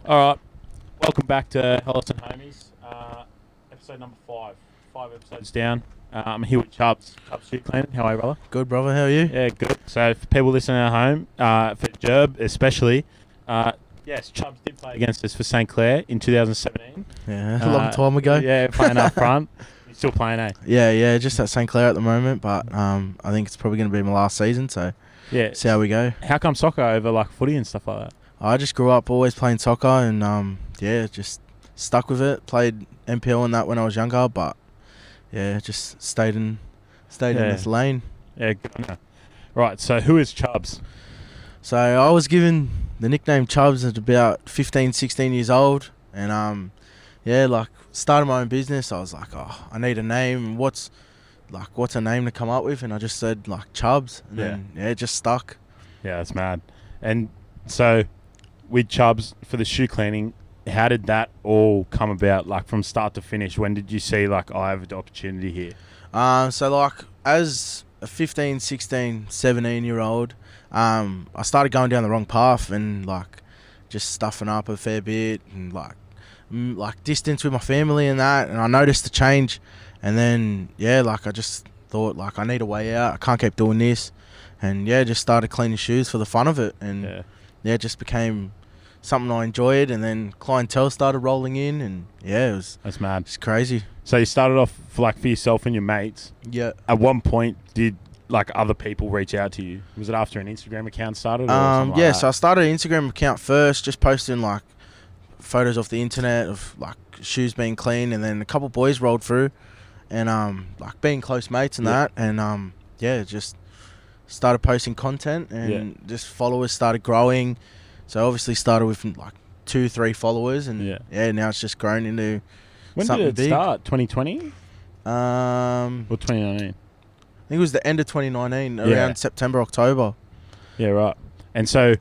All right, welcome back to Helos and Homies, episode number 5. 5 episodes down. I'm here with Chubbs of Shoe Cleaning. How are you, brother? Good, brother. How are you? Yeah, good. So for people listening at home, for Gerb especially, yes, Chubbs did play against us for St. Clair in 2017. Yeah, a long time ago. Yeah, playing up front. He's still playing, eh? Yeah, just at St. Clair at the moment, but I think it's probably going to be my last season, so Yeah. see how we go. How come soccer over like footy and stuff like that? I just grew up always playing soccer and, just stuck with it. Played NPL and that when I was younger, but, yeah, just stayed in this lane. Yeah, good on you. Right, so who is Chubbs? So I was given the nickname Chubbs at about 15, 16 years old, and, started my own business. I was like, I need a name. What's a name to come up with? And I just said, Chubbs, and then it just stuck. Yeah, that's mad. And so with Chubbs for the shoe cleaning, how did that all come about, like from start to finish? When did you see, I have the opportunity here? As a 15, 16, 17-year-old, I started going down the wrong path and, just stuffing up a fair bit and, distance with my family and that. And I noticed the change. And then, I just thought, I need a way out. I can't keep doing this. And, just started cleaning shoes for the fun of it. And, it just became something I enjoyed, and then clientele started rolling in, and that's mad. It's crazy. So you started off for yourself and your mates. Yeah. At one point, did other people reach out to you? Was it after an Instagram account started? Or something like that? So I started an Instagram account first, just posting photos off the internet of shoes being clean, and then a couple boys rolled through, and being close mates and that, and just started posting content, and just followers started growing. So obviously started with 2-3 followers, and now it's just grown into something big. When did it start? 2020? Or 2019? I think it was the end of 2019, around September, October. Yeah, right. And so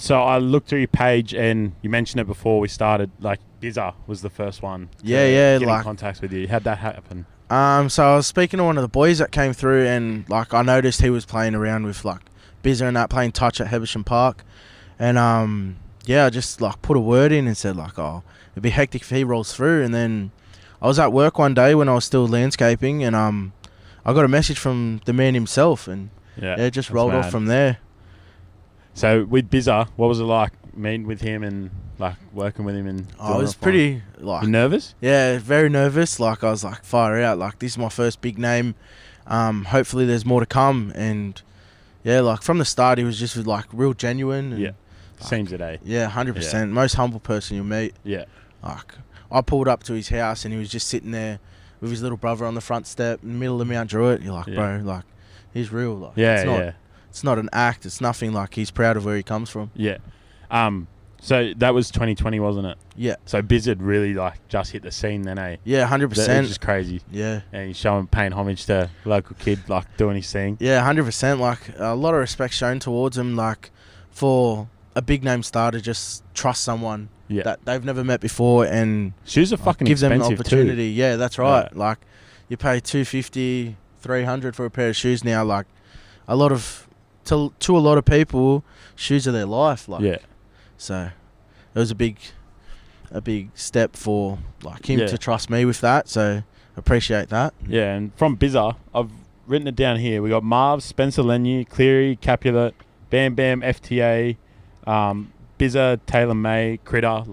I looked through your page, and you mentioned it before we started, Bizza was the first one to get in contact with you. How'd that happen? So I was speaking to one of the boys that came through, and I noticed he was playing around with Bizza and that, playing touch at Hebersham Park. And I just put a word in and said it'd be hectic if he rolls through. And then I was at work one day when I was still landscaping, and I got a message from the man himself, and it just rolled off from there. So with Bizza, what was it like meeting with him and working with him? And I was pretty you nervous? Yeah, very nervous. I was far out. This is my first big name. Hopefully there's more to come. And from the start he was just real genuine. And, seems it, eh? Yeah, 100%. Most humble person you'll meet. Yeah. I pulled up to his house, and he was just sitting there with his little brother on the front step in the middle of Mount Druitt. You're bro, he's real. It's not an act. It's nothing. He's proud of where he comes from. Yeah. So that was 2020, wasn't it? Yeah. So Bizza really just hit the scene then, eh? Yeah, 100%. It's just crazy. Yeah. And he's paying homage to a local kid, doing his thing. Yeah, 100%. A lot of respect shown towards him, for a big name star to just trust someone that they've never met before, and shoes are fucking give them an expensive opportunity. too. Yeah, that's right. Yeah. You pay $250, $300 for a pair of shoes now. A lot of to a lot of people, shoes are their life. So it was a big step for him to trust me with that. So appreciate that. Yeah, and from Bizza, I've written it down here. We got Marv, Spencer Lenny, Cleary, Capulet, Bam Bam, FTA, Bizza, Taylor May, Critter.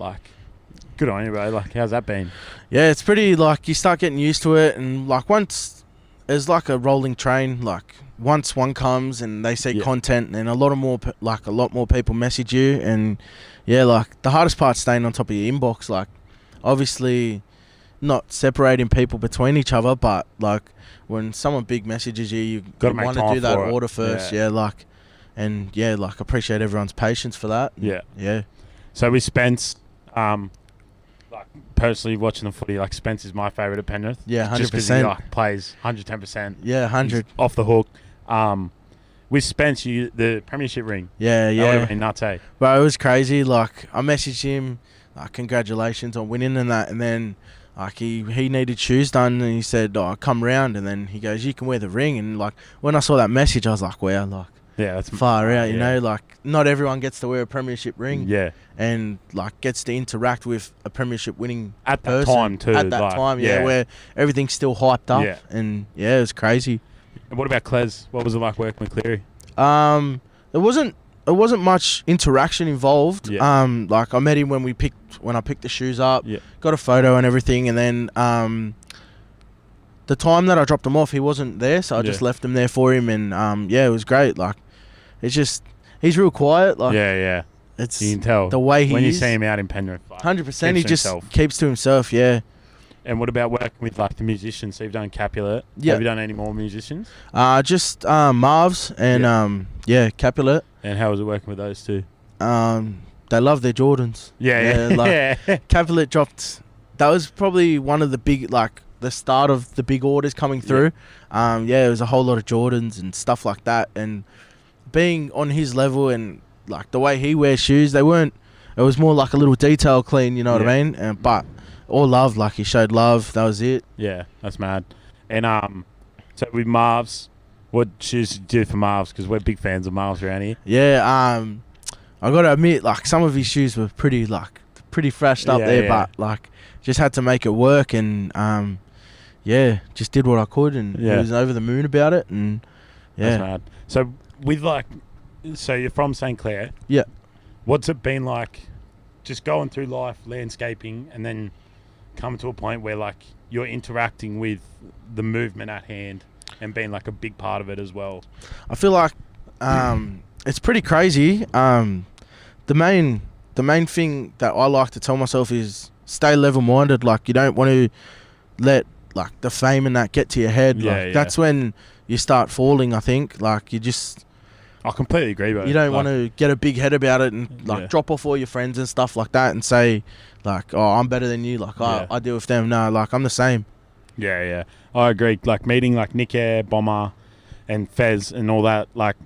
Good on you, bro. How's that been? Yeah, it's pretty you start getting used to it, and once there's a rolling train. Once one comes and they see content, and a lot more people message you, and the hardest part's staying on top of your inbox. Obviously not separating people between each other, but when someone big messages you want to do that order first. And appreciate everyone's patience for that. Yeah. So with Spence, personally watching the footy, Spence is my favourite at Penrith. Yeah, 100%. Just because he plays 110%. Yeah, 100. He's off the hook. With Spence, the premiership ring. Yeah. That would have been nuts, eh? Bro, it was crazy. I messaged him, congratulations on winning and that, and then he needed shoes done, and he said, come round, and then he goes, you can wear the ring. And when I saw that message, I was wow, Yeah, that's far out. You yeah. know, like not everyone gets to wear a premiership ring. Yeah. And like gets to interact with a premiership winning At that person time too. At that like, time, where everything's still hyped up. Yeah. And it was crazy. And what about Cles? What was it like working with Cleary? It wasn't much interaction involved. Yeah. Like I met him when I picked the shoes up, Yeah. got a photo and everything, and then the time that I dropped him off, he wasn't there, so I just left him there for him, and it was great. Like, it's just he's real quiet. Like, Yeah. it's You can tell the way he when you is. see him out in Penrith. Like, 100%. He keeps to just himself. keeps to himself. Yeah. And what about working with like the musicians? So you've done Capulet. Yeah. Have you done any more musicians? Just Marv's and Capulet. And how was it working with those two? They love their Jordans. Yeah. Like, Capulet dropped. That was probably one of the big, like, the start of the big orders coming through. It was a whole lot of Jordans and stuff like that. And being on his level and like the way he wears shoes, it was more like a little detail clean, you know what I mean? But all love, like he showed love. That was it. Yeah, that's mad. And so with Marv's, what shoes did you do for Marv's? Because we're big fans of Marv's around here. Yeah, I got to admit, like some of his shoes were pretty freshed up there, but like just had to make it work and just did what I could and he was over the moon about it and That's mad. So with so you're from St. Clair. Yeah. What's it been like just going through life, landscaping, and then coming to a point where like you're interacting with the movement at hand and being like a big part of it as well? I feel like it's pretty crazy. The main thing that I like to tell myself is stay level-minded. Like, you don't want to let like the fame and that get to your head. That's when you start falling, I think. Like, you just... I completely agree, bro. You don't want to get a big head about it and like drop off all your friends and stuff like that and say like, oh, I'm better than you. Like, I deal with them. No, like, I'm the same. Yeah. I agree. Like, meeting like Nick Air, Bomber, and Fez and all that, like,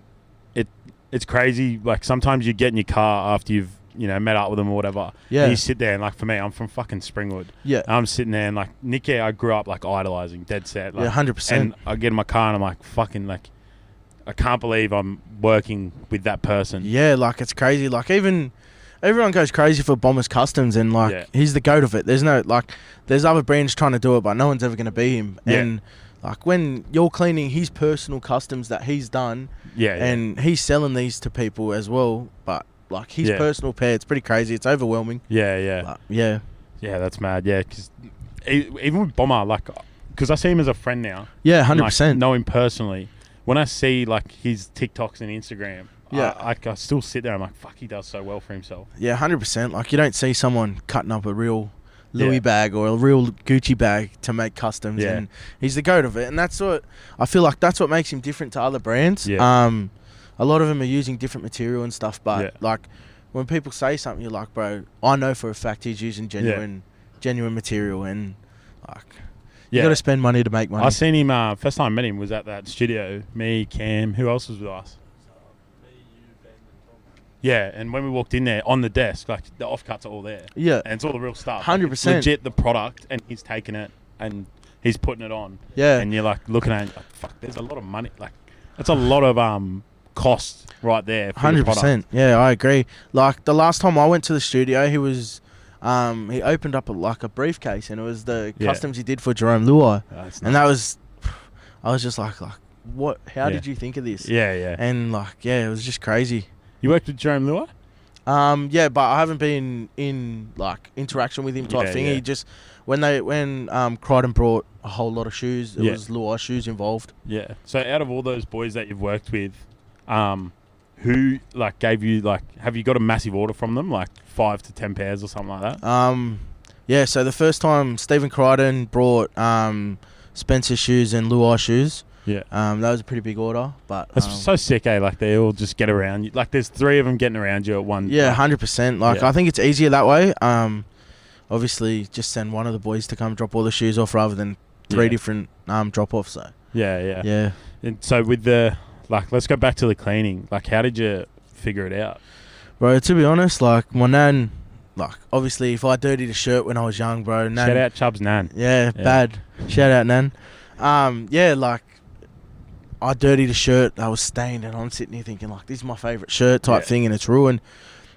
it's crazy. Like, sometimes you get in your car after you've, met up with them or whatever. Yeah. And you sit there and, like, for me, I'm from fucking Springwood. Yeah. I'm sitting there and, like, Nick Air, I grew up, like, idolising, dead set. Like, 100%. And I get in my car and I'm like, fucking, like, I can't believe I'm working with that person. Yeah, like, it's crazy. Like, even... Everyone goes crazy for Bombers Customs and, like, he's the goat of it. There's no, like... There's other brands trying to do it, but no one's ever going to be him. Yeah. And, like, when you're cleaning his personal customs that he's done... And he's selling these to people as well, but, like, his personal pair, it's pretty crazy. It's overwhelming. Yeah. But, yeah, that's mad. Yeah, because even with Bomber, like... Because I see him as a friend now. Yeah, 100%. Like, know him personally. When I see, like, his TikToks and Instagram... I still sit there. I'm like, fuck, he does so well for himself. Yeah, 100%. Like, you don't see someone cutting up a real Louis bag or a real Gucci bag to make customs, and he's the goat of it. And that's what I feel like. That's what makes him different to other brands. Yeah. A lot of them are using different material and stuff, but like when people say something, you're like, bro, I know for a fact he's using genuine material, and like you got to spend money to make money. I seen him. First time I met him was at that studio. Me, Cam, who else was with us? Yeah, and when we walked in there, on the desk, like, the offcuts are all there. Yeah. And it's all the real stuff. 100%. It's legit the product, and he's taking it, and he's putting it on. Yeah. And you're, like, looking at it, like, fuck, there's a lot of money. Like, that's a lot of cost right there for 100%. Yeah, I agree. Like, the last time I went to the studio, he was... he opened up, a briefcase, and it was the customs he did for Jerome Luai. And that was... I was just like, what? How did you think of this? Yeah. And, like, it was just crazy. You worked with Jerome Luai? Yeah, but I haven't been in like interaction with him type thing. He just when Crichton brought a whole lot of shoes, it was Luai shoes involved. Yeah. So out of all those boys that you've worked with, who like gave you have you got a massive order from them, like 5 to 10 pairs or something like that? Yeah. So the first time Stephen Crichton brought Spencer shoes and Luai shoes. Yeah. That was a pretty big order, but... That's so sick, eh? Like, they all just get around you. Like, there's 3 of them getting around you at one... Yeah, 100%. Like, I think it's easier that way. Obviously, just send one of the boys to come drop all the shoes off rather than 3 different drop-offs, so... Yeah. And so with the... Like, let's go back to the cleaning. Like, how did you figure it out? Bro, to be honest, like, my nan... Like, obviously, if I dirtied a shirt when I was young, bro... Nan, shout out Chubbs' nan. Yeah, bad. Shout out, nan. Like... I dirtied a shirt that was stained, and I'm sitting here thinking like, this is my favourite shirt type thing, and it's ruined.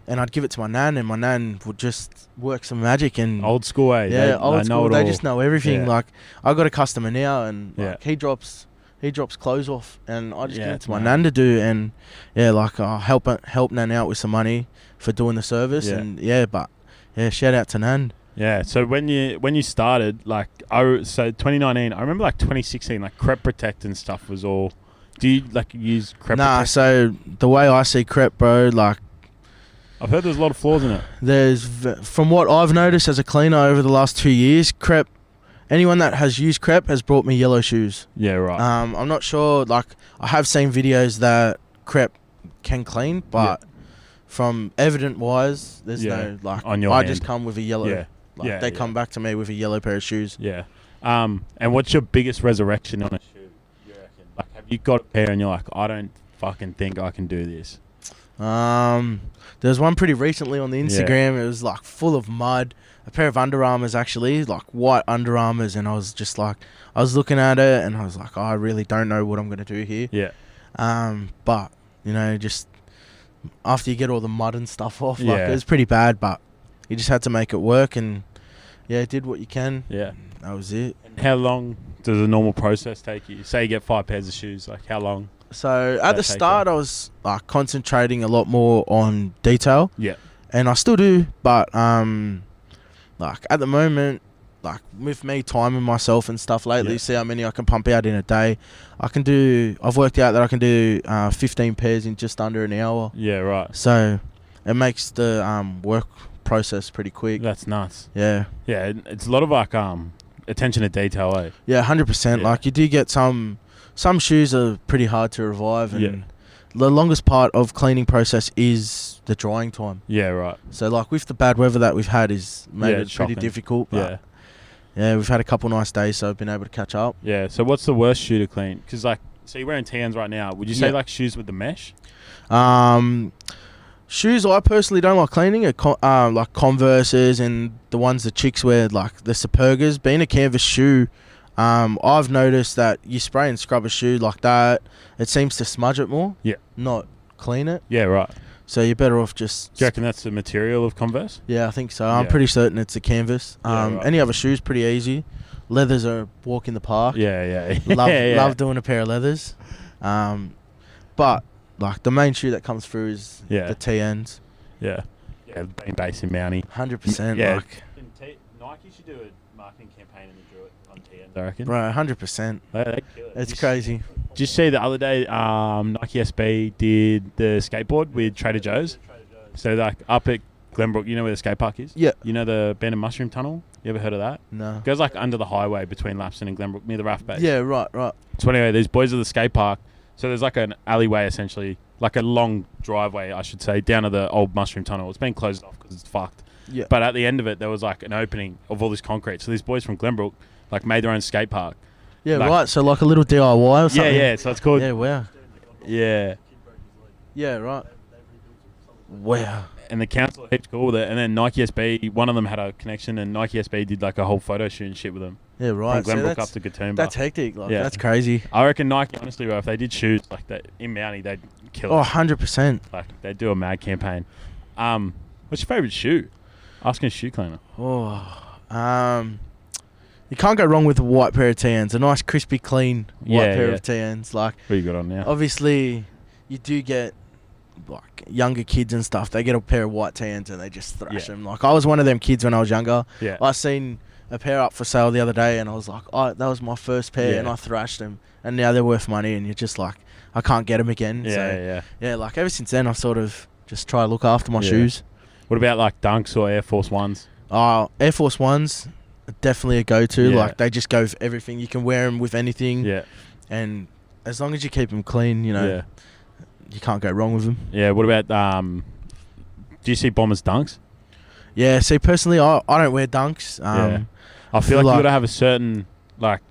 And I'd give it to my nan, and my nan would just work some magic. And old school, eh? Yeah, old school. They just know everything. Yeah. Like, I got a customer now, and like, he drops clothes off, and I just give it to my nan to do. And like I help nan out with some money for doing the service. And shout out to nan. Yeah. So when you started, like, so 2019, I remember like 2016, like Crep Protect and stuff was all. Do you like use Crep Protect? Nah. So the way I see Crep, bro, like, I've heard there's a lot of flaws in it. From what I've noticed as a cleaner over the last 2 years, Crep, anyone that has used Crep has brought me yellow shoes. Yeah, right. I'm not sure, like, I have seen videos that Crep can clean, but from evident-wise, there's no, like, on your I hand. just come with a yellow. Yeah. Like, they come back to me with a yellow pair of shoes. Yeah. And what's your biggest resurrection on a shoe, you reckon? Like, have you got a pair and you're like, I don't fucking think I can do this? There was one pretty recently on the Instagram. It was like full of mud. A pair of Under Armours, actually, like white Under Armours, and I was just like, I was looking at it, and I was like, I really don't know what I'm gonna do here. Yeah. But you know, just after you get all the mud and stuff off, like, it was pretty bad, but you just had to make it work, and did what you can. Yeah. That was it. And how long does a normal process take you? Say you get 5 pairs of shoes, like how long? So at the start, I was concentrating a lot more on detail. Yeah. And I still do, but like at the moment, like with me timing myself and stuff lately, see how many I can pump out in a day. I've worked out that I can do 15 pairs in just under an hour. Yeah, right. So it makes the work process pretty quick. That's nuts. Yeah. Yeah, it's a lot of like attention to detail, eh? Yeah, 100%. Like you do get some shoes are pretty hard to revive, and the longest part of cleaning process is the drying time. Yeah, right. So like with the bad weather that we've had is made it shocking. pretty difficult. But we've had a couple nice days, so I've been able to catch up. Yeah. So what's the worst shoe to clean? Because like, so you're wearing TNs right now. Would you say like shoes with the mesh? Shoes I personally don't like cleaning are like Converses and the ones the chicks wear, like the Supergas. Being a canvas shoe, I've noticed that you spray and scrub a shoe like that, it seems to smudge it more. Yeah. Not clean it. Yeah, right. So you're better off just... Do you reckon that's the material of Converse? Yeah, I think so. I'm pretty certain it's a canvas. Right. Any other shoes, pretty easy. Leathers are walk in the park. Yeah. Love doing a pair of leathers. But like the main shoe that comes through is the TNs. Yeah. Yeah, being based in Mountie. 100%. Yeah. Like, Nike should do a marketing campaign and do it on TNs, I reckon. Bro, 100%. They kill it. It's crazy. Did you see the other day Nike SB did the skateboard with Trader Joe's? So like up at Glenbrook, you know where the skate park is? Yeah. You know the Abandoned Mushroom Tunnel? You ever heard of that? No. It goes like under the highway between Lapston and Glenbrook near the Raft Base. Yeah, right. So anyway, these boys at the skate park. So there's like an alleyway essentially, like a long driveway, I should say, down to the old Mushroom Tunnel. It's been closed off because it's fucked. Yeah. But at the end of it, there was like an opening of all this concrete. So these boys from Glenbrook like made their own skate park. Yeah, like, right. So like a little DIY or something. Yeah. So it's called. Yeah, wow. Yeah. Yeah, right. Wow. And the council are heaps cool with it. And then Nike SB, one of them had a connection, and Nike SB did like a whole photo shoot and shit with them. Yeah, right. From Glenbrook up to Katoomba. That's hectic. Like, that's crazy. I reckon Nike, honestly, bro, if they did shoes like that in Mountie, they'd kill it. Oh, 100%. Like, they'd do a mad campaign. What's your favourite shoe? Asking a shoe cleaner. You can't go wrong with a white pair of TNs. A nice, crispy, clean white pair of TNs. Like, what you got on now? Obviously, you do get like younger kids and stuff. They get a pair of white TNs and they just thrash them. Like, I was one of them kids when I was younger. Yeah. I seen a pair up for sale the other day and I was like, oh, that was my first pair, and I thrashed them. And now they're worth money, and you're just like, I can't get them again. Yeah, like ever since then, I've sort of just try to look after my shoes. What about like Dunks or Air Force Ones? Air Force Ones, definitely a go-to. Like, they just go with everything. You can wear them with anything. Yeah. And as long as you keep them clean, you know, you can't go wrong with them. Yeah. What about do you see Bombers Dunks? Yeah. See, personally, I don't wear Dunks. I feel like you gotta have a certain like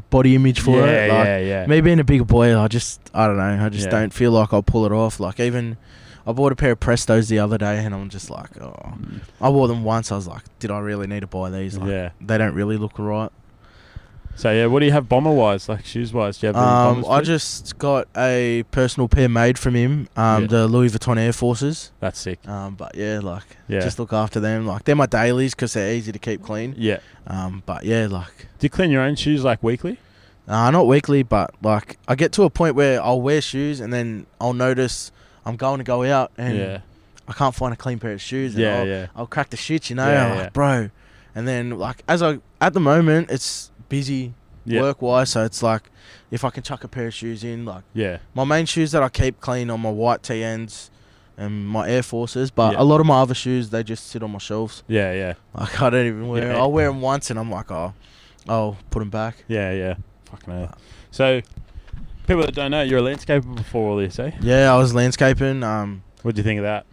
body image for it. Like, me being a bigger boy, I don't know. I just don't feel like I'll pull it off. Like, even I bought a pair of Prestos the other day, and I'm just like, I wore them once. I was like, did I really need to buy these? Like, they don't really look right. So yeah, what do you have bomber wise, like shoes wise? Do you have any bombers? I just got a personal pair made from him. The Louis Vuitton Air Forces. That's sick. But yeah, like just look after them. Like they're my dailies because they're easy to keep clean. Yeah. But yeah, like. Do you clean your own shoes like weekly? Not weekly, but like I get to a point where I'll wear shoes and then I'll notice I'm going to go out and I can't find a clean pair of shoes. And I'll crack the shit, you know. I'm like, bro. And then like at the moment it's busy work wise, so it's like if I can chuck a pair of shoes in, like my main shoes that I keep clean are my white TNs and my Air Forces, but a lot of my other shoes they just sit on my shelves. Like I don't even wear them. I'll wear them once and I'm like, I'll put them back. Fucking hell. So people that don't know, you're a landscaper before all this, eh? Yeah, I was landscaping. What do you think of that?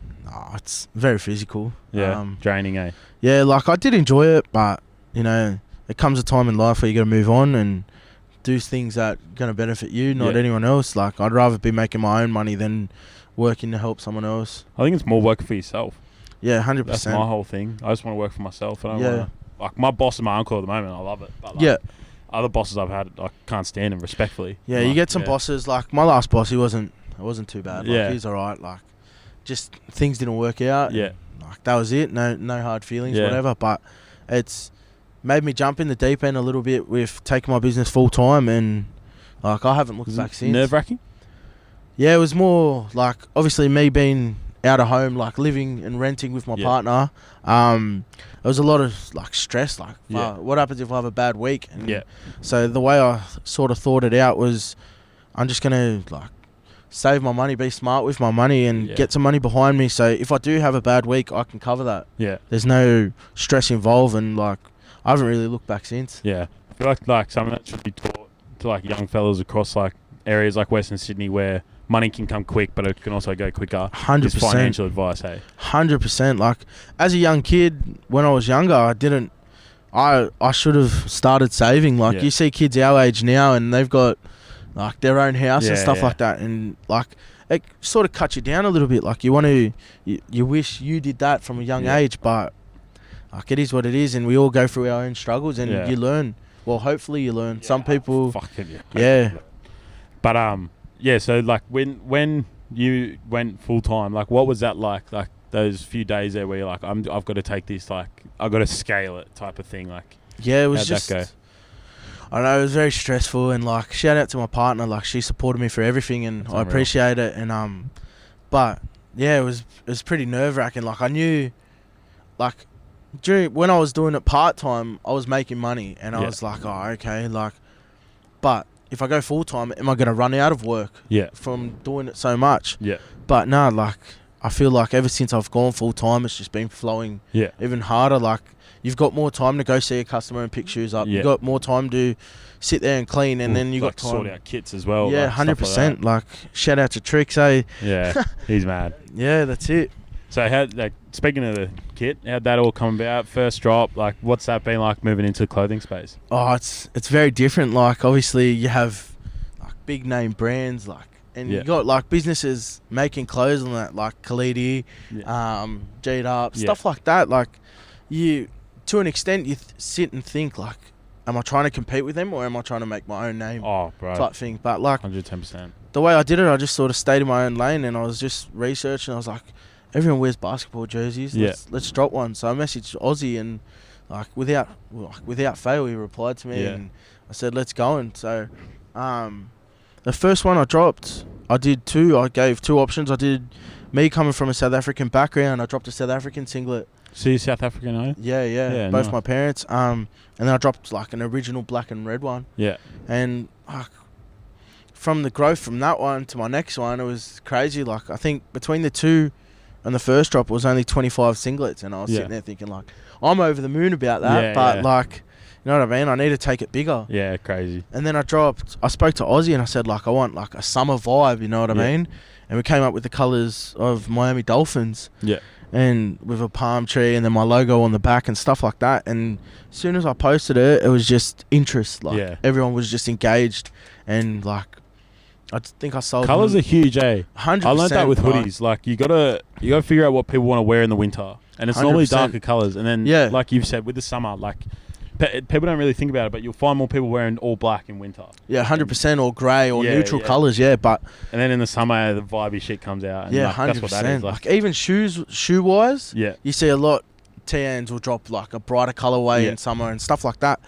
It's very physical. Draining, eh? Yeah, like I did enjoy it, but you know, there comes a time in life where you got to move on and do things that are going to benefit you, not anyone else. Like I'd rather be making my own money than working to help someone else. I think it's more work for yourself. Yeah, 100%. That's my whole thing. I just want to work for myself. I don't want to, like my boss is my uncle at the moment. I love it. But like, other bosses I've had, I can't stand him respectfully. Yeah, you get some bosses. Like my last boss, it wasn't too bad. Like he's alright. Like just things didn't work out. Like that was it. No hard feelings, whatever. But it's made me jump in the deep end a little bit with taking my business full time, and like I haven't looked back since. Nerve-wracking? Yeah, it was more like obviously me being out of home, like living and renting with my partner. There was a lot of like stress, like what happens if I have a bad week? And so the way I sort of thought it out was I'm just gonna like save my money, be smart with my money, and get some money behind me, so if I do have a bad week I can cover that. There's no stress involved, and like I haven't really looked back since. I feel like some of that should be taught to like young fellas across like areas like Western Sydney where money can come quick, but it can also go quicker. 100%. Just financial advice, hey? 100%. Like, as a young kid, when I was younger, I should have started saving. Like, you see kids our age now, and they've got, like, their own house and stuff like that. And, like, it sort of cuts you down a little bit. Like, you wish you did that from a young age, but, like, it is what it is, and we all go through our own struggles, and you learn. Well, hopefully you learn. Some people... But, so like when you went full time, like what was that like? Like those few days there where you're like, I've got to take this, like I've got to scale it type of thing. Like it was how'd just. That go? I know it was very stressful, and like shout out to my partner, like she supported me for everything, and That's I unreal. appreciate it. And but it was pretty nerve wracking. Like I knew, like when I was doing it part time, I was making money, and I was like, oh okay, like, but if I go full time, am I going to run out of work from doing it so much? But no, like I feel like ever since I've gone full time, it's just been flowing even harder. Like you've got more time to go see a customer and pick shoes up. You've got more time to sit there and clean, and then you like got time sort out kits as well. Yeah, 100%. Like shout out to Trix, eh? Yeah, he's mad. Yeah, that's it. So speaking of the kit, how'd that all come about? First drop, like what's that been like moving into the clothing space? Oh, it's very different. Like obviously you have like big name brands, like, and you got like businesses making clothes and that, like Khalidi, G'd Up, stuff like that. Like you, to an extent, you sit and think like, am I trying to compete with them or am I trying to make my own name? Oh, bro. Type thing. But like 110%. The way I did it, I just sort of stayed in my own lane, and I was just researching. I was like, everyone wears basketball jerseys. Let's drop one. So I messaged Aussie, and like without fail, he replied to me, and I said, let's go. And so the first one I dropped, I did two. I gave two options. I did me coming from a South African background. I dropped a South African singlet. So you're South African, are you? Yeah. Both my parents. And then I dropped like an original black and red one. And from the growth from that one to my next one, it was crazy. Like I think between the two and the first drop, it was only 25 singlets, and I was sitting there thinking like, I'm over the moon about that, but like, you know what I mean? I need to take it bigger. Yeah, crazy. And then I spoke to Aussie, and I said like, I want like a summer vibe, you know what I mean? And we came up with the colours of Miami Dolphins. And with a palm tree, and then my logo on the back and stuff like that. And as soon as I posted it, it was just interest. Like everyone was just engaged, and like I think I sold. Colours are huge, eh? 100%. I learned that with hoodies. Like you gotta figure out what people want to wear in the winter, and it's 100%. Normally darker colours. And then, like you've said, with the summer, like people don't really think about it, but you'll find more people wearing all black in winter. Yeah, 100% or grey or neutral colours, but... And then in the summer, the vibey shit comes out. And 100%. That's what that is. Like even shoe-wise, you see a lot, TNs will drop like a brighter colourway in summer and stuff like that.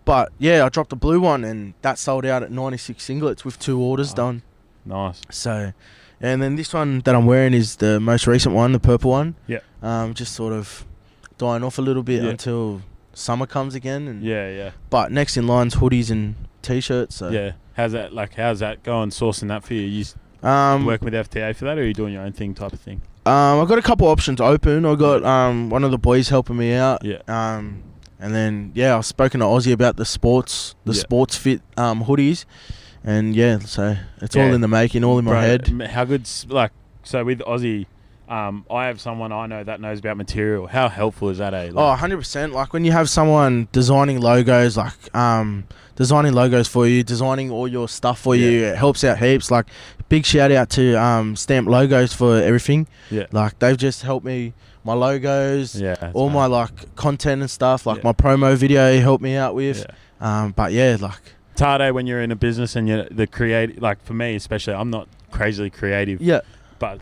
But I dropped a blue one and that sold out at 96 singlets with 2 orders done. Nice. So, and then this one that I'm wearing is the most recent one, the purple one. Yeah. Just sort of dying off a little bit until summer comes again. And But next in line's hoodies and t-shirts. So. How's that going? Sourcing that for you? You working with FTA for that, or are you doing your own thing type of thing? I've got a couple options open. I got one of the boys helping me out. Yeah. And then I've spoken to Ozzy about the sports fit hoodies, and so it's all in the making, all in my head. How good's so with Ozzy? I have someone I know that knows about material. How helpful is that? 100%. Like when you have someone designing logos, designing logos for you, designing all your stuff for you, it helps out heaps. Like big shout out to Stamp Logos for everything. Yeah. Like they've just helped me. My logos, all my content and stuff, my promo video he helped me out with. But it's hard when you're in a business and you're the creative. Like for me especially, I'm not crazily creative. Yeah. But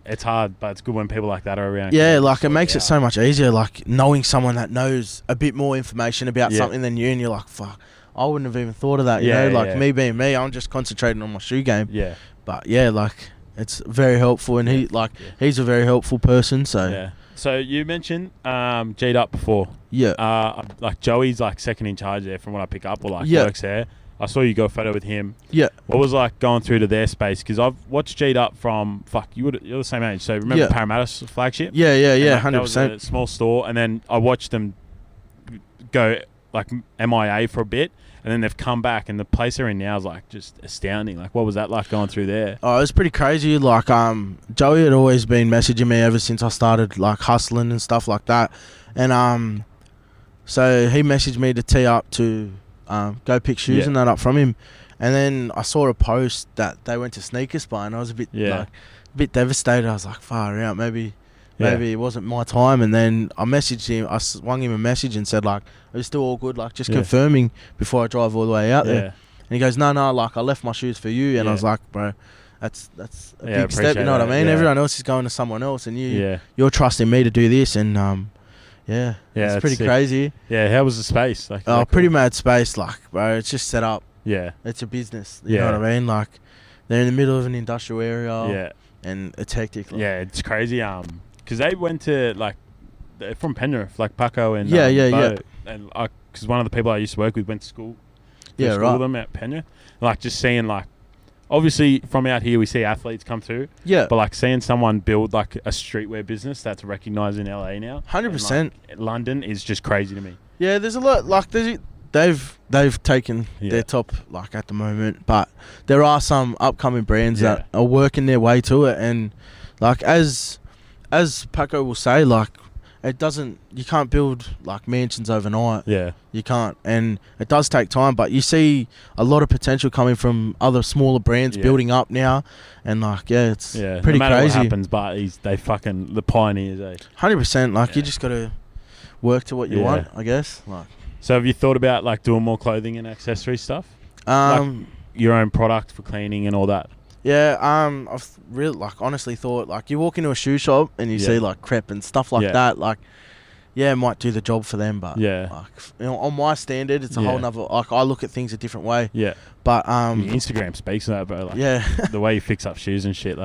it's hard, but it's good when people like that are around. Yeah, it makes it so much easier. Like knowing someone that knows a bit more information about something than you, and you're like, fuck, I wouldn't have even thought of that. You know, me being me, I'm just concentrating on my shoe game. Yeah. But it's very helpful, and he's a very helpful person. So So you mentioned G'd Up before. Yeah. Joey's second in charge there, from what I pick up, or works there. I saw you go photo with him. Yeah. What was going through to their space? Because I've watched G'd Up from you're the same age. So remember Parramatta's flagship? Yeah, 100%. That was a small store, and then I watched them go MIA for a bit. And then they've come back, and the place they're in now is just astounding. What was that like going through there? Oh, it was pretty crazy. Joey had always been messaging me ever since I started hustling and stuff like that. And so he messaged me to tee up to go pick shoes and that up from him. And then I saw a post that they went to Sneaker Spy, and I was a bit devastated. I was like, far out, maybe it wasn't my time. And then I messaged him. I swung him a message and said, are you still all good? Just confirming before I drive all the way out there. And he goes, no, I left my shoes for you. And I was like, bro, that's a big step. You know what I mean? Everyone else is going to someone else, and you're trusting me to do this. And it's pretty crazy. Yeah, how was the space? Pretty mad space. Bro, it's just set up. Yeah, it's a business. You know what I mean? They're in the middle of an industrial area. Yeah, and it's hectic. Yeah, it's crazy. Because they went to they're from Penrith, Paco and Bo. And because one of the people I used to work with went to school. With them at Penrith. Just seeing obviously from out here we see athletes come through. Yeah. But seeing someone build a streetwear business that's recognised in LA now. 100%. London is just crazy to me. Yeah, there's a lot they've taken their top at the moment, but there are some upcoming brands that are working their way to it, and as Paco will say, you can't build mansions overnight. Yeah. You can't. And it does take time, but you see a lot of potential coming from other smaller brands building up now. And it's pretty crazy. No matter what happens, but they fucking the pioneers, eh? 100%. You just got to work to what you want, I guess. So have you thought about doing more clothing and accessory stuff? Your own product for cleaning and all that? Yeah, I've really honestly thought you walk into a shoe shop and you see crepe and stuff like that. It might do the job for them, but on my standard, it's a whole nother. I look at things a different way. Yeah, but your Instagram speaks of that, bro. The way you fix up shoes and shit,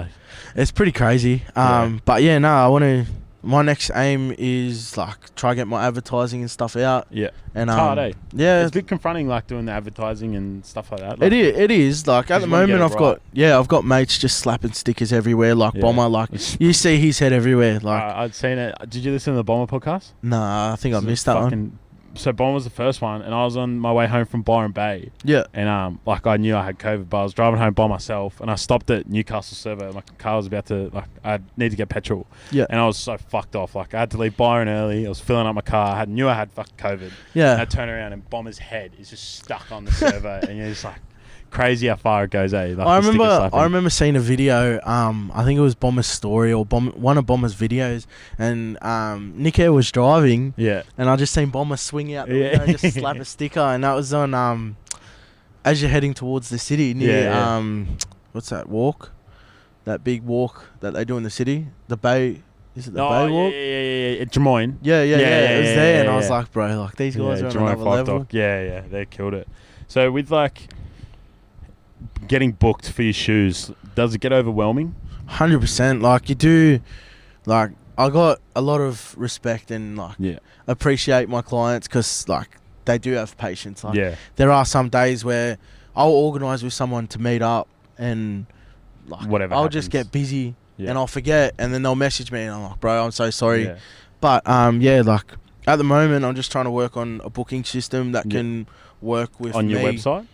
it's pretty crazy. But I want to. My next aim is try get my advertising and stuff out. Yeah, and it's hard, eh? Yeah, it's a bit confronting doing the advertising and stuff like that. It is at the moment I've got mates just slapping stickers everywhere Bomber you see his head everywhere I'd seen it. Did you listen to the Bomber podcast? Nah, I think I missed that one. So Bomber was the first one, and I was on my way home from Byron Bay. Yeah. And I knew I had COVID, but I was driving home by myself, and I stopped at Newcastle Servo. My car was about to I need to get petrol. Yeah. And I was so fucked off. I had to leave Byron early. I was filling up my car. I knew I had fucking COVID. Yeah. And I turn around, and Bomber's head is just stuck on the servo, and you're just crazy how far it goes, eh? Like I remember seeing a video. I think it was Bomber's story or one of Bomber's videos, and Nick Air was driving. Yeah. And I just seen Bomber swing out the window and just slap a sticker, and that was on as you're heading towards the city near what's that walk? That big walk that they do in the city, the Bay. Is it the Bay Walk? Yeah. Drummoyne. Yeah. It was there, and I was like, bro, like these guys are on another level. Yeah, they killed it. So with like getting booked for your shoes, does it get overwhelming? 100%. Like you do, like I got a lot of respect and like appreciate my clients because like they do have patience. Like there are some days where I'll organise with someone to meet up and like whatever I'll happens. just get busy. And I'll forget, and then they'll message me, and I'm like, bro, I'm so sorry. Yeah. But, like, at the moment, I'm just trying to work on a booking system that can work with me. On your website?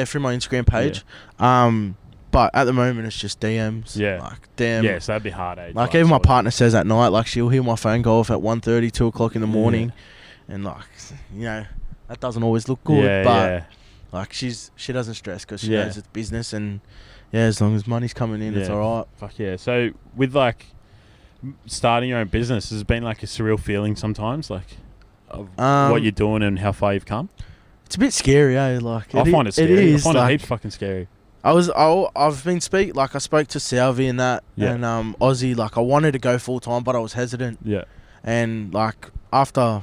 Through my Instagram page. Yeah. But at the moment, it's just DMs. Yeah. Like, damn. Yeah, so that'd be hard, eh? Like, even my partner says at night, like, she'll hear my phone go off at 1:30, 2 o'clock in the morning. Yeah. And, like, you know, that doesn't always look good. But, like, she doesn't stress because she knows it's business and... Yeah, as long as money's coming in, it's all right. Fuck yeah. So, with, like, starting your own business, has it been, like, a surreal feeling sometimes, like, of what you're doing and how far you've come? It's a bit scary, eh? Like, I find it scary. It is. I find like, it heaps fucking scary. I've been I spoke to Salvi and that, and Aussie, like, I wanted to go full-time, but I was hesitant. Yeah. And, like, after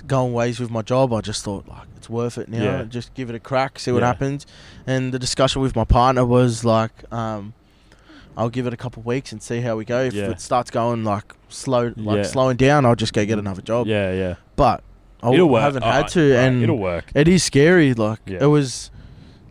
going ways with my job, I just thought, like, it's worth it now. Just give it a crack, see what happens. And the discussion with my partner was like, I'll give it a couple of weeks and see how we go. If it starts going like slowing down, I'll just go get another job. Yeah. But I haven't had to, and it'll work. It is scary. Like it was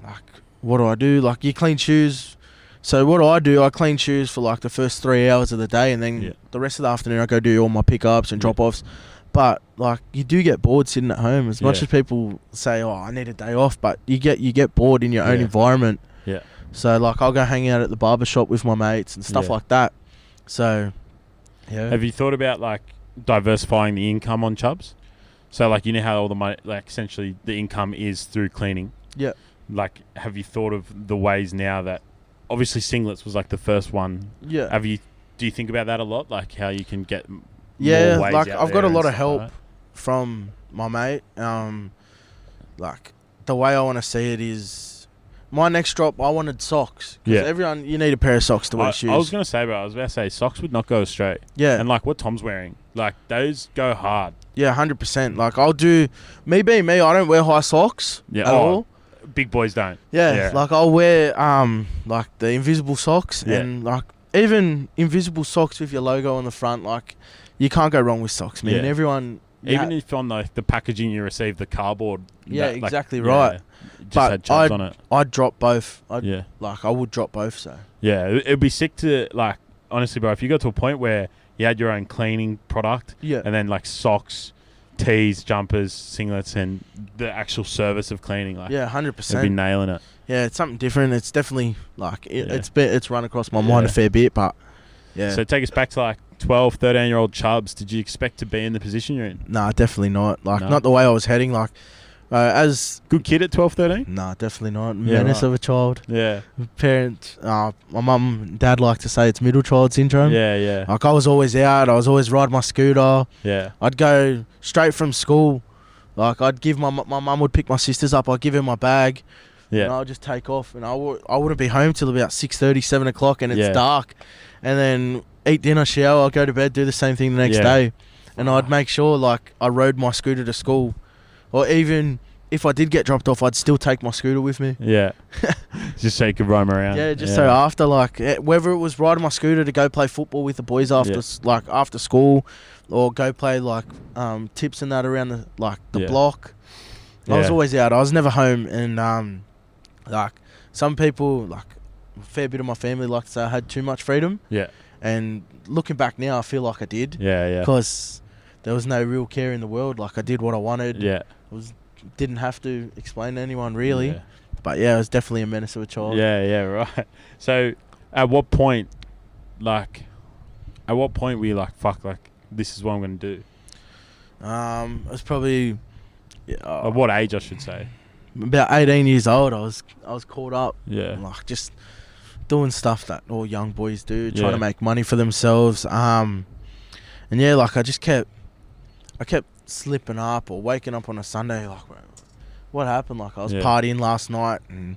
like, what do? Like you clean shoes. So what do? I clean shoes for like the first 3 hours of the day, and then the rest of the afternoon I go do all my pickups and drop-offs. But like you do get bored sitting at home. As much as people say, "Oh, I need a day off," but you get bored in your own environment. Yeah. So like I'll go hang out at the barber shop with my mates and stuff like that. So, yeah. Have you thought about like diversifying the income on Chubbs? So like you know how all the money, like essentially the income is through cleaning. Yeah. Like, have you thought of the ways now that obviously singlets was like the first one? Yeah. Do you think about that a lot? Like how you can get more ways like out I've got a lot of like help that? From my mate. Like the way I want to see it is my next drop. I wanted socks. Yeah. Everyone, you need a pair of socks to wear shoes. I was gonna say, bro. I was about to say socks would not go straight. Yeah. And like what Tom's wearing, like those go hard. Yeah, 100%. Like I'll do me being me. I don't wear high socks at all. Big boys don't. Yeah. Like I'll wear like the invisible socks and like even invisible socks with your logo on the front. Like you can't go wrong with socks, man. Everyone. Even if on the packaging you receive the cardboard. Yeah, exactly right. Just had Chubbs on it. I'd drop both. Like I would drop both. So yeah, it'd be sick to like honestly, bro. If you got to a point where you had your own cleaning product, and then like socks, tees, jumpers, singlets, and the actual service of cleaning, like 100%. You'd be nailing it. Yeah, it's something different. It's definitely like it's run across my mind a fair bit, but yeah. So take us back to like 12, 13-year-old Chubbs. Did you expect to be in the position you're in? Nah, definitely not. Like not the way I was heading. Like as good kid at 12, 13? Nah, definitely not. Menace of a child. Yeah. Parents, my mum and dad like to say it's middle child syndrome. Yeah. Like I was always out. I was always riding my scooter. Yeah. I'd go straight from school. Like I'd give my mum would pick my sisters up. I'd give her my bag. Yeah. And I'd just take off, and I wouldn't be home till about 6:30, 7 o'clock, and it's dark. And then eat dinner, shower, I'll go to bed, do the same thing the next day. And I'd make sure like I rode my scooter to school. Or even if I did get dropped off, I'd still take my scooter with me. Yeah. Just so you could roam around. Yeah, so after like whether it was riding my scooter to go play football with the boys after after school, or go play like tips and that around the block. I was always out. I was never home, and like some people, like a fair bit of my family like to say I had too much freedom. Yeah. And looking back now, I feel like I did. Yeah. Because there was no real care in the world. Like I did what I wanted. Yeah. Didn't have to explain to anyone really. Yeah. But yeah, it was definitely a menace of a child. Yeah, right. So at what point were you like, fuck, like this is what I'm going to do? It was probably... At what age, I should say? about 18 years old, I was caught up. Yeah. Like just doing stuff that all young boys do, trying Yeah. to make money for themselves. And yeah, like I kept slipping up or waking up on a Sunday like, what happened? Like I was partying last night, and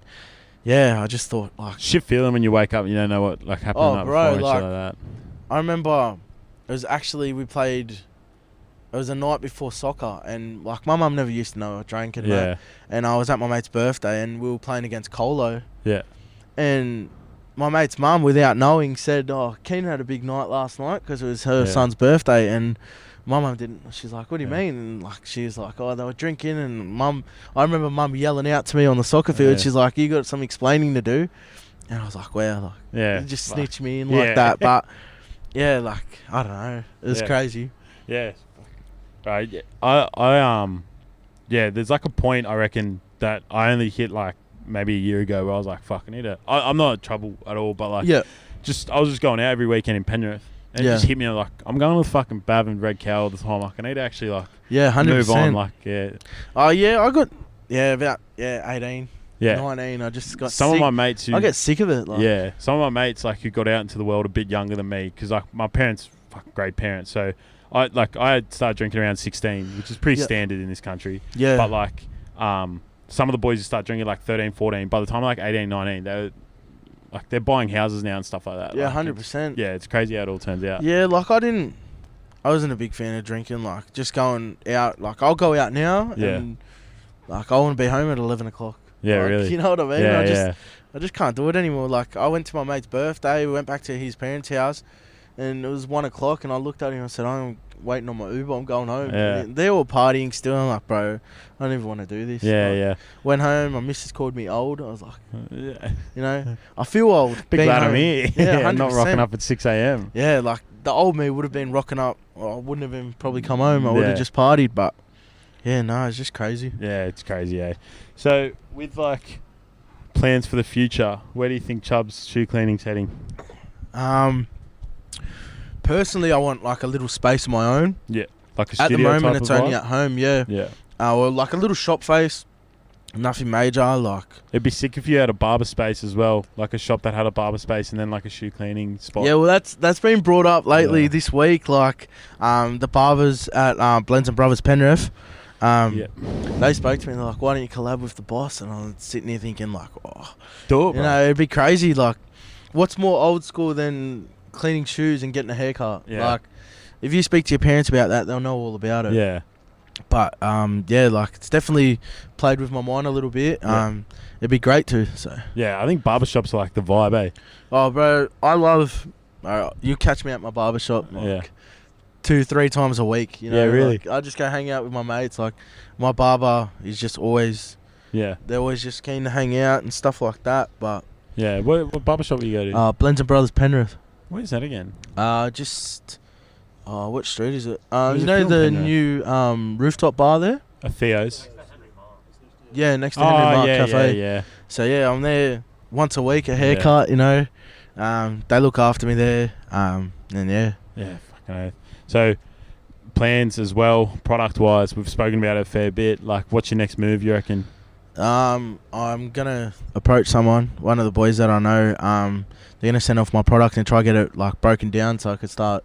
yeah, I just thought like Shit feeling when you wake up and you don't know what like happened. Oh, the night bro, before and like- shit like that. I remember it was actually it was a night before soccer, and like my mum never used to know I drank and that. And I was at my mate's birthday, and we were playing against Colo. Yeah. And my mate's mum, without knowing, said, "Oh, Keenan had a big night last night because it was her son's birthday." And my mum didn't. She's like, "What do you mean?" And like she's like, "Oh, they were drinking." And I remember mum yelling out to me on the soccer field. She's like, "You got some explaining to do." And I was like, "Wow, like, you just snitched me in like that." But yeah, like I don't know, it was crazy. Yeah. Right. Yeah. There's like a point I reckon that I only hit like maybe a year ago where I was like, fuck, I need to. I'm not in trouble at all, but like, I was just going out every weekend in Penrith, and it just hit me like, I'm going to fucking Bav and Red Cow all the time. Like, I need to actually like, 100%. move on. Like, Oh yeah, I got about 18. Yeah. 19. I just got some sick. of my mates who I get sick of it. Like. Some of my mates like who got out into the world a bit younger than me, because like my parents, fucking great parents, so. I had started drinking around 16, which is pretty standard in this country. Yeah. But like, some of the boys who start drinking like 13, 14. By the time like 18, 19, they're buying houses now and stuff like that. Yeah, like, 100%. Yeah, it's crazy how it all turns out. Yeah, like I wasn't a big fan of drinking. Like just going out. Like I'll go out now. Yeah. And like I want to be home at 11 o'clock. Yeah, like, really. You know what I mean? Yeah, I just can't do it anymore. Like I went to my mate's birthday. We went back to his parents' house. And it was 1 o'clock, and I looked at him and I said, "I'm waiting on my Uber. I'm going home." Yeah. They're all partying still. I'm like, "Bro, I don't even want to do this." Yeah. Went home. My missus called me old. I was like, you know, I feel old. Big glad I'm here. Yeah, I'm not rocking up at 6 a.m. Yeah, like the old me would have been rocking up. Well, I wouldn't have even probably come home. I would have just partied. But yeah, no, it's just crazy. Yeah, it's crazy. So with like plans for the future, where do you think Chubbs Shoe Cleaning's heading? Personally, I want like a little space of my own. Yeah, like a studio. At the moment, type it's of only vibe? at home. Yeah. Yeah. Or like a little shop face. Nothing major. Like it'd be sick if you had a barber space as well, like a shop that had a barber space and then like a shoe cleaning spot. Yeah, well, that's been brought up lately this week. Like the barbers at Blends and Brothers Penrith. They spoke to me. They're like, "Why don't you collab with the boss?" And I was sitting here thinking, like, "Oh, do it, you know, it'd be crazy. Like, what's more old school than cleaning shoes and getting a haircut? Yeah. Like, if you speak to your parents about that, they'll know all about it. Yeah. But like it's definitely played with my mind a little bit. It'd be great to. So yeah, I think barbershops are like the vibe, eh? Oh, bro, I love. You catch me at my barbershop. Like, 2-3 times a week. You know, yeah, really. Like, I just go hang out with my mates. Like my barber is just always. Yeah. They're always just keen to hang out and stuff like that. But yeah, what barbershop do you go to? Blends and Brothers Penrith. Where's that again? What street is it? You know the new rooftop bar there? Theo's. Yeah, next to Henry Mark Cafe. Yeah. So yeah, I'm there once a week, a haircut. You know, they look after me there. And yeah. Yeah, fucking oath. So, plans as well, product-wise, we've spoken about it a fair bit. Like, what's your next move, you reckon? I'm gonna approach one of the boys that I know. They're gonna send off my product and try to get it like broken down so I could start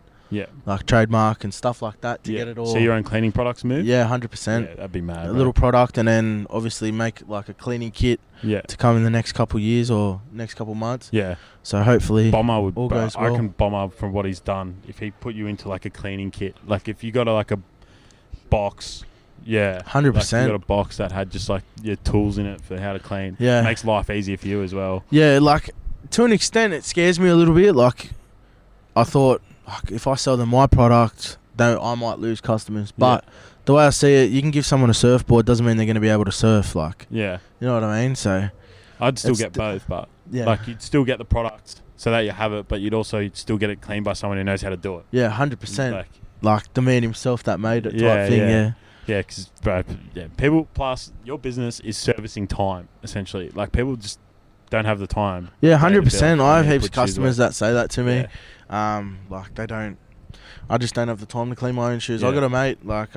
like trademark and stuff like that to get it all. So your own cleaning products move? Yeah, 100%. Yeah, that'd be mad. A little product, and then obviously make like a cleaning kit to come in the next couple years or next couple months. Yeah. So hopefully Bomber would all goes well. I reckon Bomber, from what he's done, if he put you into like a cleaning kit, like if you got like a box. Yeah, 100%. Like you got a box that had just like your tools in it for how to clean. Yeah, it makes life easier for you as well. Yeah, like to an extent, it scares me a little bit. Like I thought, like, if I sell them my product, I might lose customers. But the way I see it, you can give someone a surfboard, doesn't mean they're going to be able to surf. Like, you know what I mean? So I'd still get both, but like you'd still get the product so that you have it, but you'd also still get it cleaned by someone who knows how to do it. Yeah, 100%. Like the man himself that made it type thing. Yeah, because people, plus your business is servicing time, essentially. Like, people just don't have the time. Yeah, 100%. I have heaps of customers that say that to me. Like, I just don't have the time to clean my own shoes. I got a mate, like,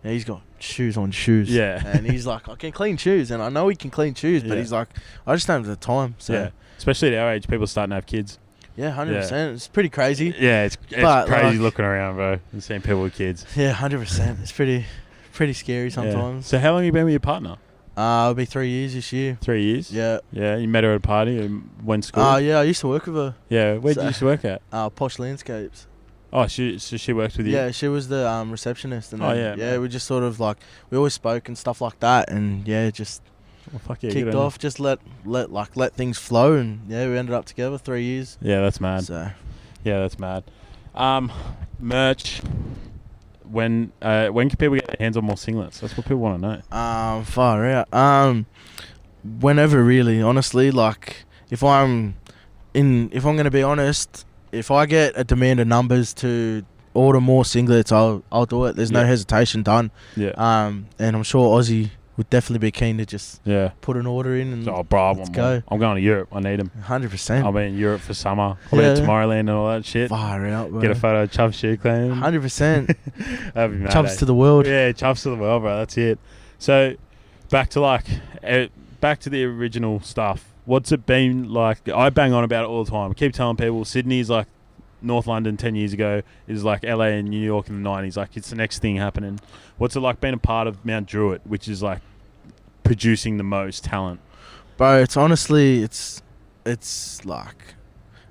yeah, he's got shoes on shoes. Yeah. And he's like, I can clean shoes, and I know he can clean shoes, but he's like, I just don't have the time. So yeah. Especially at our age, people are starting to have kids. yeah, 100%. It's pretty crazy. Yeah, it's But, crazy like, looking around, bro, and seeing people with kids. Yeah, 100%. It's pretty scary sometimes. Yeah. So how long have you been with your partner? It'll be 3 years this year. 3 years? Yeah. Yeah, you met her at a party and went to school? Yeah, I used to work with her. Yeah, where did you used to work at? Posh Landscapes. Oh, she works with you? Yeah, she was the receptionist. And then, yeah, we just sort of like, we always spoke and stuff like that, and yeah, just fuck yeah, kicked off, just let things flow, and yeah, we ended up together 3 years. Yeah, that's mad. So yeah, that's mad. Merch. When can people get their hands on more singlets? That's what people want to know. Far out. Whenever, really, honestly. Like, if I'm gonna be honest, if I get a demand of numbers to order more singlets, I'll do it. There's no hesitation done. Yeah. And I'm sure Aussie would definitely be keen to just put an order in and let's go. I'm going to Europe. I need them. 100%. I'll be in Europe for summer. I'll be at Tomorrowland and all that shit. Far out, bro. Get a photo of Chubbs Shoe Cleaning. 100%. That'd be mad. Chubbs to the world. Yeah, Chubbs to the world, bro. That's it. So, back to the original stuff. What's it been like? I bang on about it all the time. I keep telling people Sydney's like North London 10 years ago. Is like LA and New York in the 90s. Like, it's the next thing happening. What's it like being a part of Mount Druitt, which is like producing the most talent? Bro, it's honestly, it's like,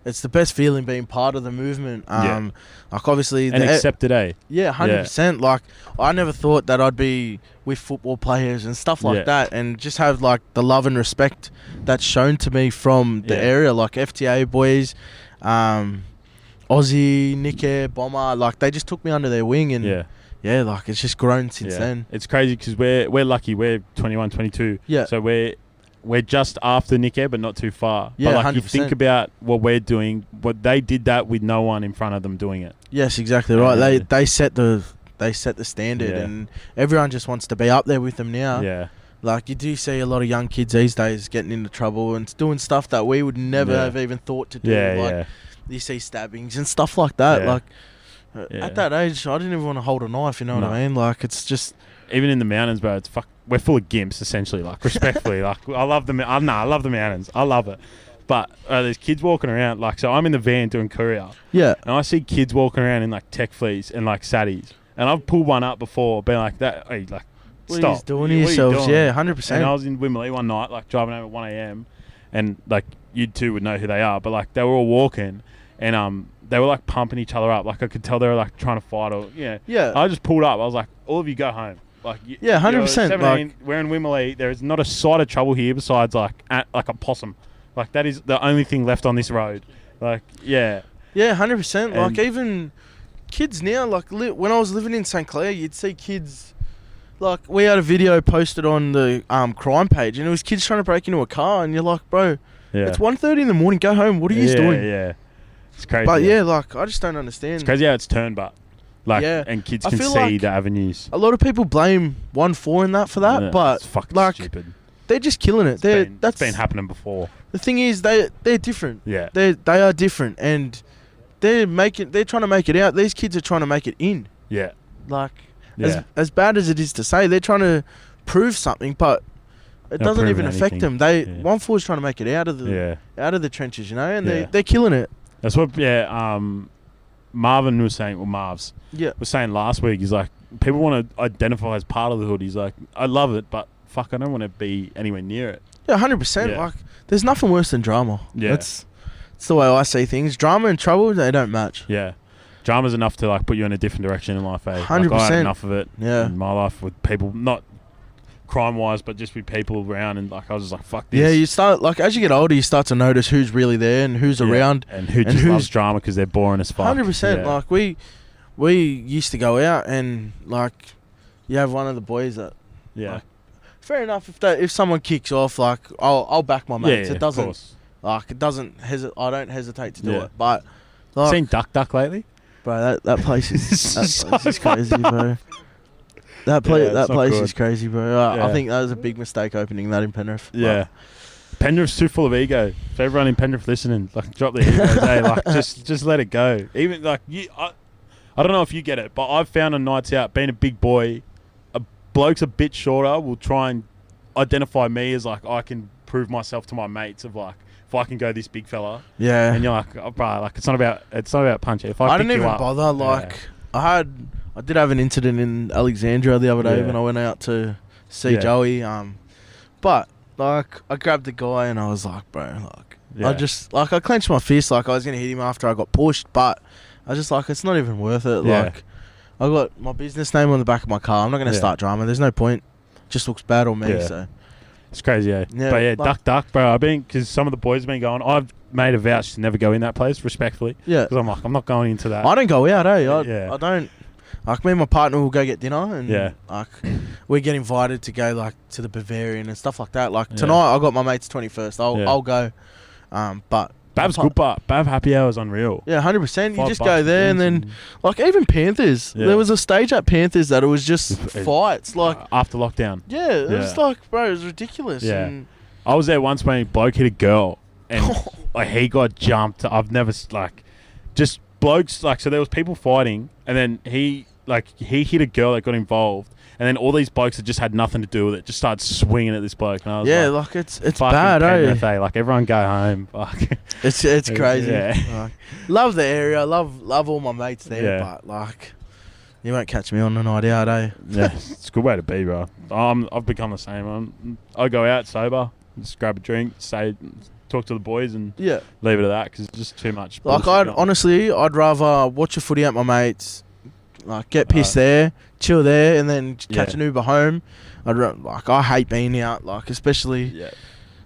it's the best feeling being part of the movement. Like, obviously, and accepted, eh? Yeah, 100%. Like, I never thought that I'd be with football players and stuff like that, and just have like the love and respect that's shown to me from the area, like FTA boys, Aussie, Nick Bomber, like they just took me under their wing, and yeah, like it's just grown since then. It's crazy because we're lucky. We're 21, 22. Yeah. So we're just after Nick but not too far. Yeah, but like 100%. You think about what we're doing, what they did that with no one in front of them doing it. Yes, exactly right. They set the standard, and everyone just wants to be up there with them now. Yeah. Like, you do see a lot of young kids these days getting into trouble and doing stuff that we would never have even thought to do. Like, you see stabbings and stuff like that. Yeah. Like, at that age, I didn't even want to hold a knife, you know what I mean? Like, it's just... Even in the mountains, bro, it's we're full of gimps, essentially. Like, respectfully. Like, I love the mountains. I love it. But there's kids walking around. Like, so I'm in the van doing courier. Yeah. And I see kids walking around in, like, tech fleas and, like, saddies. And I've pulled one up before, being like, that, hey, like, what stop. What are you doing to yourselves? Yeah, 100%. And I was in Wimbledon one night, like, driving home at 1 a.m. And, like, you two would know who they are. But, like, they were all walking. And they were, like, pumping each other up. Like, I could tell they were, like, trying to fight or, Yeah. I just pulled up. I was like, all of you go home. Like, 100%. 17, like, we're in Wimbledon. There is not a sight of trouble here besides, like a possum. Like, that is the only thing left on this road. Like, yeah. Yeah, 100%. Like, even kids now, like, when I was living in St. Clair, you'd see kids... Like, we had a video posted on the crime page, and it was kids trying to break into a car, and you're like, bro, it's 1:30 in the morning, go home, what are you doing? Yeah, it's crazy. But yeah, like, I just don't understand. It's crazy how it's turned, but, like, and kids can see like the avenues. A lot of people blame 1-4 in that for that, but, it's fucking like, stupid. They're just killing it. That's been happening before. The thing is, they're different. Yeah. They are different, and they're trying to make it out. These kids are trying to make it in. Yeah. Like... As bad as it is to say, they're trying to prove something, but it doesn't even affect them. 1-4 is trying to make it out of the trenches, you know, and they're killing it. That's what Marvin was saying, or Marvs was saying last week. He's like, people want to identify as part of the hood. He's like, I love it, but fuck, I don't want to be anywhere near it. Yeah, 100%. Like, there's nothing worse than drama. Yeah, that's the way I see things. Drama and trouble, they don't match. Yeah. Drama's enough to, like, put you in a different direction in life, eh? 100%. Like, I had enough of it in my life with people, not crime-wise, but just with people around, and, like, I was just like, fuck this. Yeah, you start, like, as you get older, you start to notice who's really there and who's around. And who just loves drama because they're boring as fuck. 100%. Yeah. Like, we used to go out and, like, you have one of the boys that... Yeah. Like, fair enough, if someone kicks off, like, I'll back my mates. Yeah, it doesn't... Of course. Like, it doesn't... I don't hesitate to do it, but... Like, seen Duck lately? Bro, that place is crazy, bro. That place is crazy, bro. I think that was a big mistake opening that in Penrith. Yeah. Penrith's too full of ego. For everyone in Penrith listening, like, drop the egos, hey, like, just let it go. Even, like, I don't know if you get it, but I've found on nights out, being a big boy, blokes a bit shorter will try and identify me as like I can prove myself to my mates of like if I can go this big fella. Yeah. And you're like, oh, bro, like it's not about punching. If I didn't even bother. Like I did have an incident in Alexandria the other day when I went out to see Joey. But like I grabbed the guy and I was like, bro, like I just like I clenched my fist like I was gonna hit him after I got pushed, but I was just like it's not even worth it. Yeah. Like I got my business name on the back of my car. I'm not gonna start drama. There's no point. Just looks bad on me. Yeah. So it's crazy, but like, duck, bro. I've been because some of the boys have been going. I've made a vouch to never go in that place, respectfully. Yeah, because I'm like I'm not going into that. I don't go out, I don't. Like me and my partner will go get dinner, and like we get invited to go like to the Bavarian and stuff like that. Like tonight, I got my mate's 21st. I'll go, but Bab's good, but Bab happy hour is unreal. Yeah, 100%. You just go there, and then like even Panthers. There was a stage at Panthers that it was just fights, like after lockdown. Yeah, it was like, bro, it was ridiculous. Yeah, and I was there once when a bloke hit a girl, and like he got jumped. I've never like just blokes like so. There was people fighting, and then he hit a girl that got involved. And then all these blokes that just had nothing to do with it just started swinging at this bloke. And I was like it's bad, eh? Like everyone go home. Fuck. It's crazy. Yeah. Like, love the area. Love all my mates there. But like, you won't catch me on a night out, eh? Yeah, it's a good way to be, bro. I've become the same. I go out sober, just grab a drink, talk to the boys, and leave it at that because it's just too much. Like I'd rather watch a footy at my mates. Like get pissed there, chill there, and then catch an Uber home. I hate being out, like especially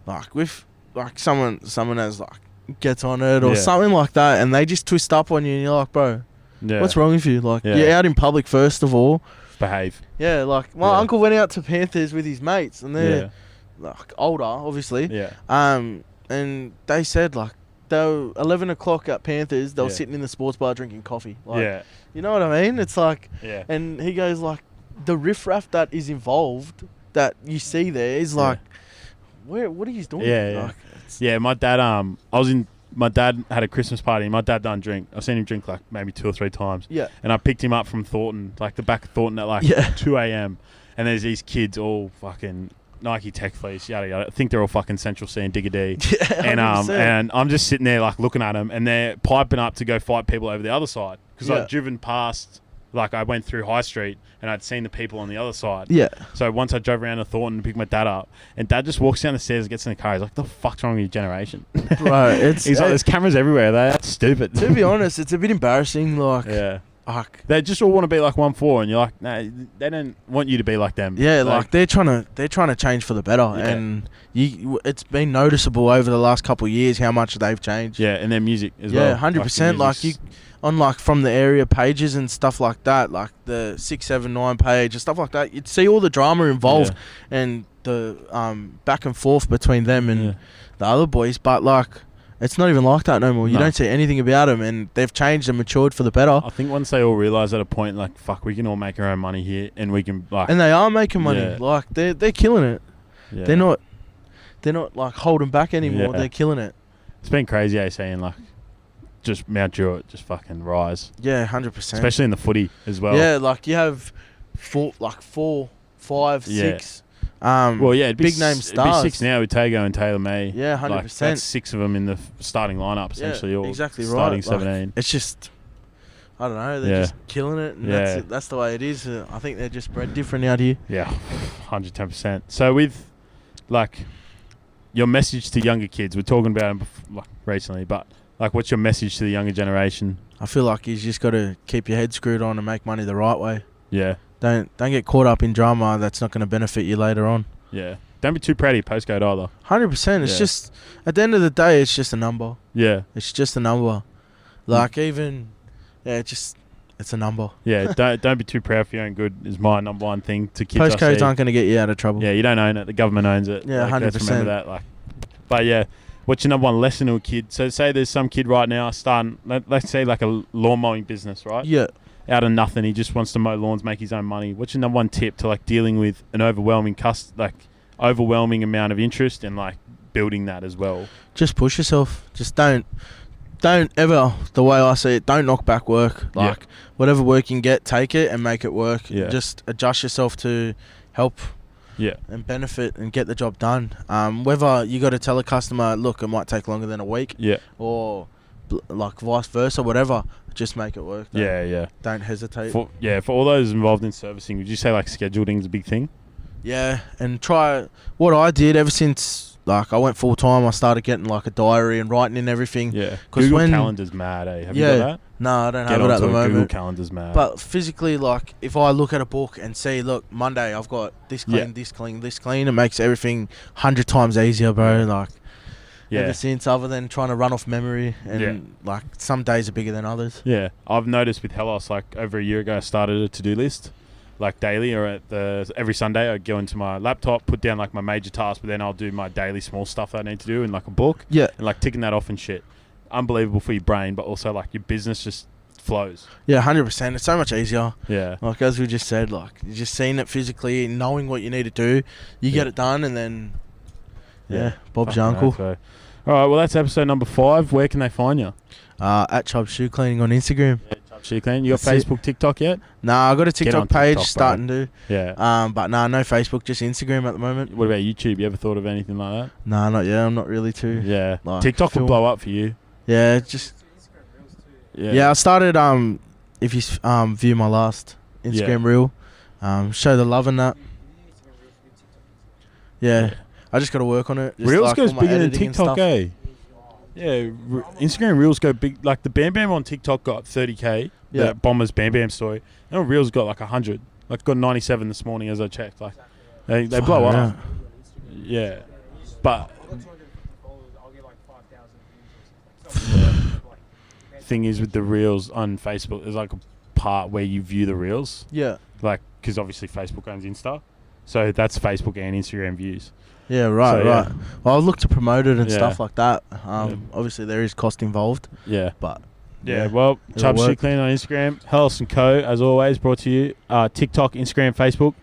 like with like someone has like gets on it or something like that, and they just twist up on you, and you're like, bro, what's wrong with you? Like you're out in public first of all. Behave. Yeah, like my uncle went out to Panthers with his mates, and they're like older, obviously. Yeah. And they said like they were 11 o'clock at Panthers. They were sitting in the sports bar drinking coffee. Like, you know what I mean? It's like, and he goes like, the riffraff that is involved that you see there is like, what are you doing? Yeah, like, my dad, my dad had a Christmas party. My dad done drink. I've seen him drink like maybe 2 or 3 times. Yeah. And I picked him up from Thornton, like the back of Thornton at like 2 a.m. And there's these kids all fucking Nike Tech Fleece, yada yada. I think they're all fucking Central C and Digger D. And I'm just sitting there like looking at them, and they're piping up to go fight people over the other side because I'd driven past. Like I went through High Street and I'd seen the people on the other side. Yeah. So once I drove around to Thornton to pick my dad up, and Dad just walks down the stairs and gets in the car. He's like, "The fuck's wrong with your generation?" Bro, he's like, "There's cameras everywhere. That's stupid." To be honest, it's a bit embarrassing. Like, they just all want to be like 1-4, and you're like, no, they don't want you to be like them. Yeah, like they're trying to change for the better, and it's been noticeable over the last couple of years how much they've changed. Yeah, and their music as well. Yeah, 100%. Like you. On like from the area pages and stuff like that, like the 679 page and stuff like that, you'd see all the drama involved and the back and forth between them and the other boys. But like, it's not even like that no more. You don't see anything about them, and they've changed and matured for the better. I think once they all realise at a point, like, fuck, we can all make our own money here, and we can like, and they are making money. Yeah. Like they're killing it. Yeah. They're not like holding back anymore. Yeah. They're killing it. It's been crazy, seeing like. Just Mount Druitt just fucking rise. Yeah, 100%. Especially in the footy as well. Yeah, like you have 4, 5, 6. Well, yeah, big name stars. It'd be 6 now with Tago and Taylor May. Yeah, 100%. Like, that's 6 of them in the starting lineup essentially. Yeah, exactly right. Starting 17. Like, it's just, I don't know. They're just killing it, and that's the way it is. I think they're just bred different out here. Yeah, 110%. So with like your message to younger kids, we're talking about them like recently, but. Like, what's your message to the younger generation? I feel like you just got to keep your head screwed on and make money the right way. Yeah. Don't get caught up in drama that's not going to benefit you later on. Yeah. Don't be too proud of your postcode either. 100%. It's just, at the end of the day, it's just a number. Yeah. It's just a number. Like, it's a number. Yeah, don't be too proud for your own good is my number one thing to kids. Postcodes aren't going to get you out of trouble. Yeah, you don't own it. The government owns it. Yeah, 100%. Let's remember that. Like, but yeah. What's your number one lesson to a kid? So say there's some kid right now starting, let's say like a lawn mowing business, right? Yeah. Out of nothing, he just wants to mow lawns, make his own money. What's your number one tip to like dealing with an overwhelming amount of interest and like building that as well? Just push yourself. Just don't don't ever, the way I see it, don't knock back work. Like, whatever work you can get, take it and make it work. Yeah. Just adjust yourself to help and benefit and get the job done. Whether you got to tell a customer, look, it might take longer than a week, or like vice versa, whatever, just make it work. Don't hesitate. For all those involved in servicing, would you say like scheduling is a big thing? Yeah, and try what I did ever since. Like, I went full time. I started getting like a diary and writing in everything. Yeah, Google Calendar's mad, eh? Have you got that? No, I don't have it at the moment. Google Calendar's mad. But physically, like, if I look at a book and see, look, Monday I've got this clean, this clean, this clean, it makes everything 100 times easier, bro. Like, ever since, other than trying to run off memory, and like some days are bigger than others. Yeah, I've noticed with Helos, like over a year ago, I started a to-do list. Like daily or every Sunday I go into my laptop, put down like my major tasks, but then I'll do my daily small stuff that I need to do in like a book. Yeah. And like ticking that off and shit. Unbelievable for your brain, but also like your business just flows. Yeah, 100%. It's so much easier. Yeah. Like as we just said, like you're just seeing it physically, knowing what you need to do, you get it done, and then Bob's your uncle. All right, well that's episode number 5. Where can they find you? At Chubbs of Shoe Cleaning on Instagram. Shoe Cleaning. You got Facebook, TikTok yet? Nah, I got a TikTok page starting to. Yeah. But no Facebook, just Instagram at the moment. What about YouTube? You ever thought of anything like that? Nah, not yet. I'm not really too. Yeah. Like, TikTok will blow up for you. Yeah, just. Yeah, I started. If you view my last Instagram reel, show the love in that. Yeah, I just got to work on it. Just Reels like goes bigger than TikTok, eh? Yeah, Instagram Reels go big. Like the Bam Bam on TikTok got 30k. Yeah. The Bombers Bam Bam story. And Reels got like 100. Like got 97 this morning as I checked. Like they blow up. Yeah, but thing is with the Reels on Facebook, there's like a part where you view the Reels. Yeah. Like because obviously Facebook owns Insta, so that's Facebook and Instagram views. Yeah, right. Well, I'll look to promote it and stuff like that. Obviously, there is cost involved. Yeah. But, well, Chubbs of Shoe Cleaning on Instagram. Helos & Co, as always, brought to you. TikTok, Instagram, Facebook.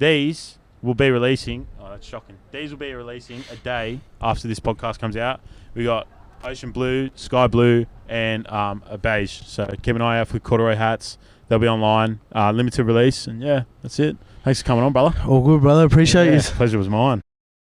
These will be releasing... Oh, that's shocking. These will be releasing a day after this podcast comes out. We got ocean blue, sky blue, and a beige. So keep an eye out for corduroy hats. They'll be online. Limited release. And, that's it. Thanks for coming on, brother. All good, brother. Appreciate you. Pleasure was mine.